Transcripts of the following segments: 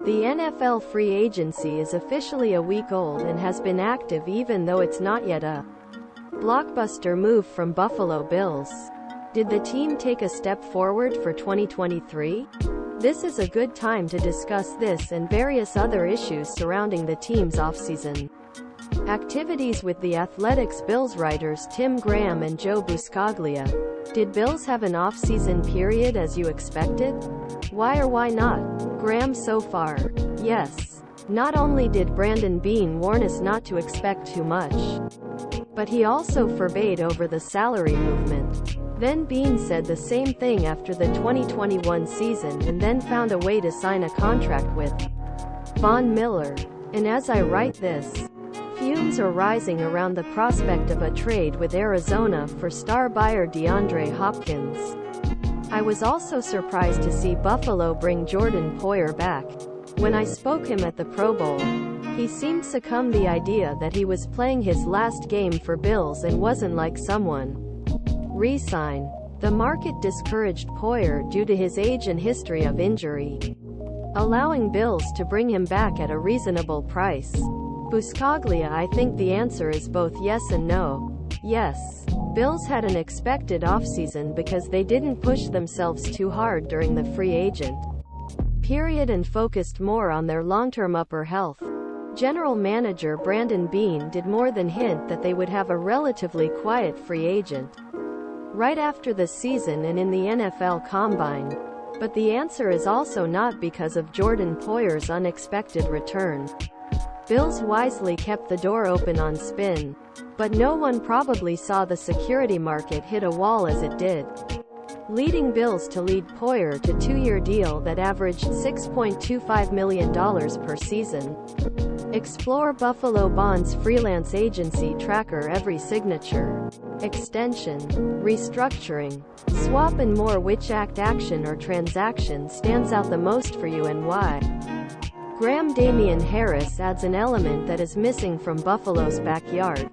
The NFL free agency is officially a week old and has been active even though it's not yet a blockbuster move from Buffalo Bills. Did the team take a step forward for 2023? This is a good time to discuss this and various other issues surrounding the team's offseason activities with the Athletic's Bills writers Tim Graham and Joe Buscaglia. Did Bills have an off-season period as you expected? Why or why not? Graham: so far, yes. Not only did Brandon Beane warn us not to expect too much, but he also forbade over the salary movement. Then Beane said the same thing after the 2021 season and then found a way to sign a contract with Von Miller. And as I write this, fumes are rising around the prospect of a trade with Arizona for star buyer DeAndre Hopkins. I was also surprised to see Buffalo bring Jordan Poyer back. When I spoke him at the Pro Bowl, he seemed to succumb the idea that he was playing his last game for Bills and wasn't like someone re-sign. The market discouraged Poyer due to his age and history of injury, allowing Bills to bring him back at a reasonable price. Buscaglia: I think the answer is both yes and no. Yes, Bills had an expected offseason because they didn't push themselves too hard during the free agent period and focused more on their long-term upper health. General manager Brandon Beane did more than hint that they would have a relatively quiet free agent right after the season and in the NFL Combine. But the answer is also not because of Jordan Poyer's unexpected return. Bills wisely kept the door open on spin, but no one probably saw the security market hit a wall as it did, leading Bills to lead Poyer to a 2-year deal that averaged $6.25 million per season. Explore Buffalo Bonds freelance agency tracker every signature, extension, restructuring, swap and more. Which action or transaction stands out the most for you and why? Graham: Damien Harris adds an element that is missing from Buffalo's backyard.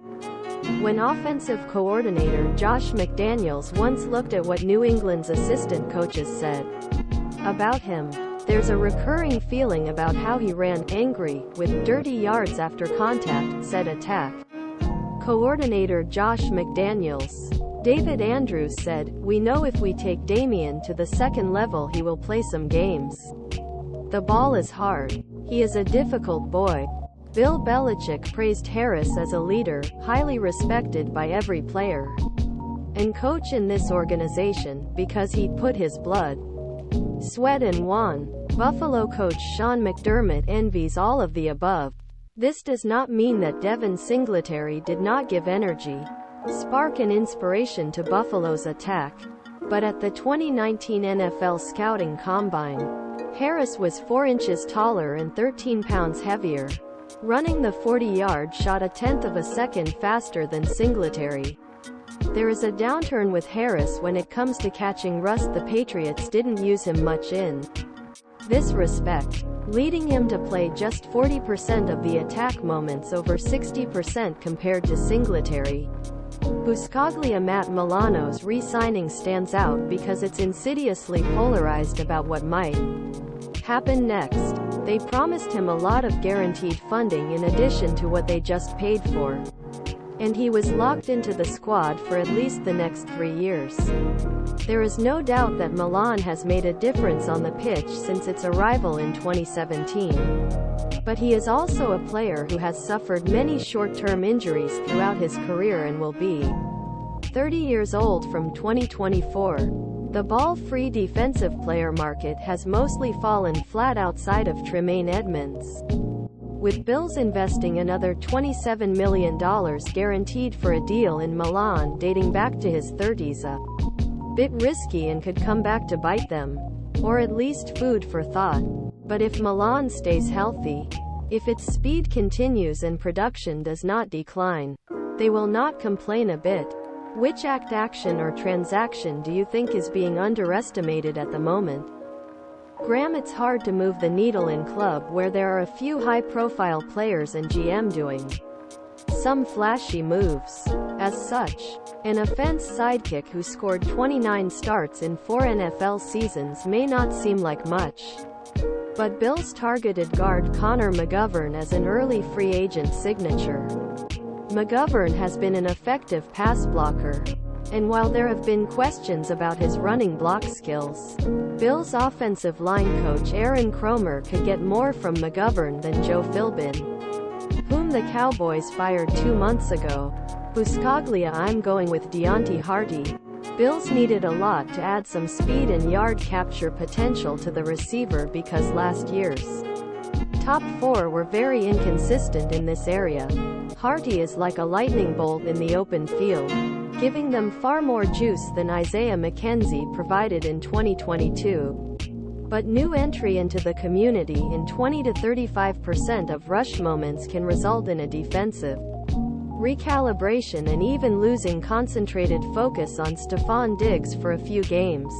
When offensive coordinator Josh McDaniels once looked at what New England's assistant coaches said about him, there's a recurring feeling about how he ran angry, with dirty yards after contact, said attack coordinator Josh McDaniels. David Andrews said, "We know if we take Damien to the second level he will play some games. The ball is hard. He is a difficult boy." Bill Belichick praised Harris as a leader, highly respected by every player and coach in this organization, because he put his blood, sweat and won. Buffalo coach Sean McDermott envies all of the above. This does not mean that Devin Singletary did not give energy, spark and inspiration to Buffalo's attack. But at the 2019 NFL Scouting Combine, Harris was 4 inches taller and 13 pounds heavier, running the 40-yard shot a tenth of a second faster than Singletary. There is a downturn with Harris when it comes to catching rust. The Patriots didn't use him much in this respect, leading him to play just 40% of the attack moments over 60% compared to Singletary. Buscaglia Matt Milano's re-signing stands out because it's insidiously polarized about what might happen next. They promised him a lot of guaranteed funding in addition to what they just paid for, and he was locked into the squad for at least the next 3 years. There is no doubt that Milan has made a difference on the pitch since its arrival in 2017. But he is also a player who has suffered many short-term injuries throughout his career and will be 30 years old from 2024. The ball-free defensive player market has mostly fallen flat outside of Tremaine Edmunds, with Bills investing another $27 million guaranteed for a deal in Milan dating back to his 30s. A bit risky and could come back to bite them, or at least food for thought. But if Milan stays healthy, if its speed continues and production does not decline, they will not complain a bit. Which action or transaction do you think is being underestimated at the moment? Graham: it's hard to move the needle in club where there are a few high-profile players and GM doing some flashy moves. As such, an offense sidekick who scored 29 starts in 4 NFL seasons may not seem like much. but Bills targeted guard Connor McGovern as an early free agent signature. McGovern has been an effective pass blocker, and while there have been questions about his running block skills, Bills offensive line coach Aaron Kromer could get more from McGovern than Joe Philbin, whom the Cowboys fired 2 months ago. Buscaglia I'm going with Deonte Harty. Bills needed a lot to add some speed and yard capture potential to the receiver because last year's top 4 were very inconsistent in this area. Harty is like a lightning bolt in the open field, giving them far more juice than Isaiah McKenzie provided in 2022. But new entry into the community in 20 to 35% of rush moments can result in a defensive recalibration and even losing concentrated focus on Stephon Diggs for a few games.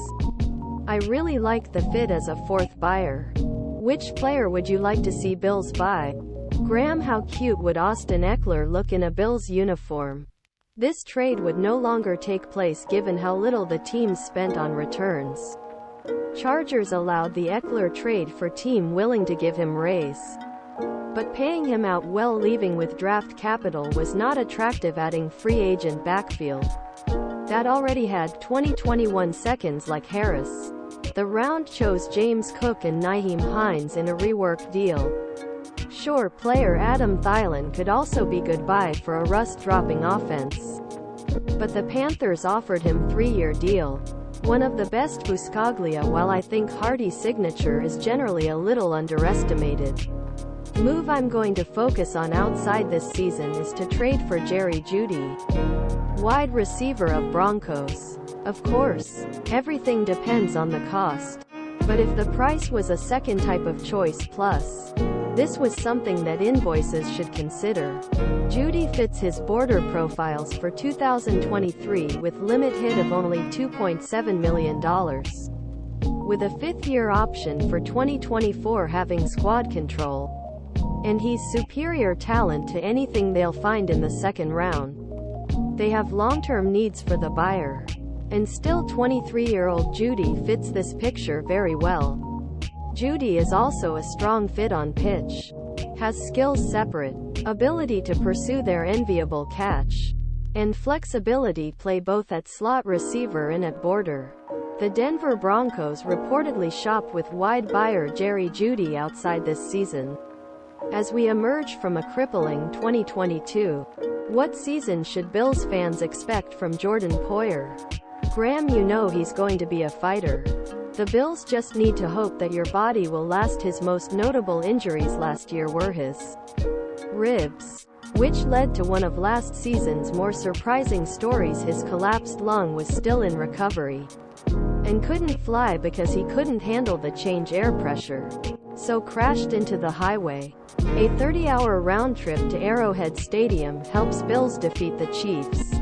I really like the fit as a fourth buyer. Which player would you like to see Bills buy? Graham, how cute would Austin Eckler look in a Bills uniform? This trade would no longer take place given how little the teams spent on returns. Chargers allowed the Eckler trade for team willing to give him raise, but paying him out well, leaving with draft capital, was not attractive, adding free agent backfield that already had 2021 seconds like Harris. The round chose James Cook and Nyheim Hines in a reworked deal. Sure, player Adam Thielen could also be goodbye for a rust-dropping offense, but the Panthers offered him 3-year deal. One of the best Buscaglia, while I think Harty's signature is generally a little underestimated. Move I'm going to focus on outside this season is to trade for Jerry Jeudy, wide receiver of Broncos. Of course, everything depends on the cost, but if the price was a second type of choice plus, this was something that invoices should consider. Jeudy fits his border profiles for 2023 with limit hit of only $2.7 million, with a 5th-year option for 2024 having squad control. And he's superior talent to anything they'll find in the second round. They have long-term needs for the buyer, and still 23-year-old Jeudy fits this picture very well. Jeudy is also a strong fit on pitch, has skills separate, ability to pursue their enviable catch, and flexibility play both at slot receiver and at border. The Denver Broncos reportedly shop with wide buyer Jerry Jeudy outside this season. As we emerge from a crippling 2022, what season should Bills fans expect from Jordan Poyer? Graham, you know he's going to be a fighter. The Bills just need to hope that your body will last. His most notable injuries last year were his ribs, which led to one of last season's more surprising stories. His collapsed lung was still in recovery, and couldn't fly because he couldn't handle the change air pressure, so crashed into the highway. A 30-hour round trip to Arrowhead Stadium helps Bills defeat the Chiefs.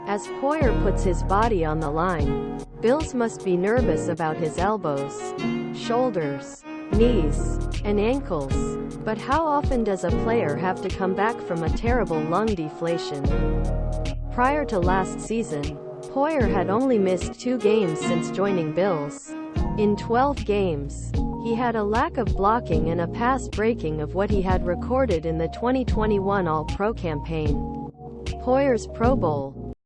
As Poyer puts his body on the line, Bills must be nervous about his elbows, shoulders, knees, and ankles. But how often does a player have to come back from a terrible lung deflation? Prior to last season, Poyer had only missed 2 games since joining Bills. In 12 games, he had a lack of blocking and a pass breaking of what he had recorded in the 2021 All-Pro campaign. Poyer's Pro Bowl